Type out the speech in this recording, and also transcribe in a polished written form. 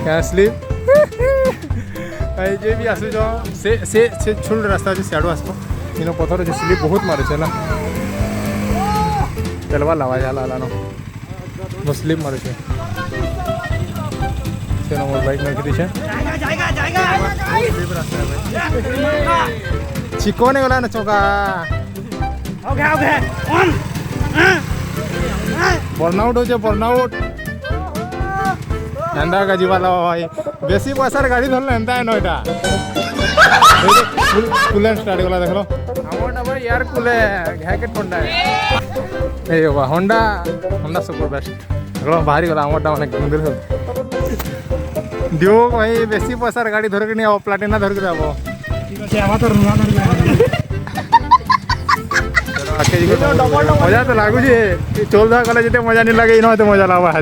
क्या स्लीप जे भी आसुच से छोड़ रास्ता अच्छे सियाड़ू आसब इन पथर अच्छे स्लीप बहुत मारे है चलवा लावा जाला नो स्लीप मारे से मोर बाइक में रखी चिकोने गला ना चौका बर्नआउट हो बर्नआउट एंदा का जीवाला भाई बेसी पैसार गाड़ी धरले एंदा है नयटा कूलें स्टार्ट गला देख लो हमरटा भाई यार कूले घाके ठंडा है ए बा होंडा सुपर बेस्ट गलो बाहरी गला हमरटा माने गुंदर हो दियो भाई बेसी पैसार गाड़ी धर के नहीं आओ प्लाटिना धर के आबो ठीक है आवा तो रुआ धर चलो आके जी मजा तो लागू जे चौलधा गले जते मजा नहीं लगे इनो तो मजा लावा है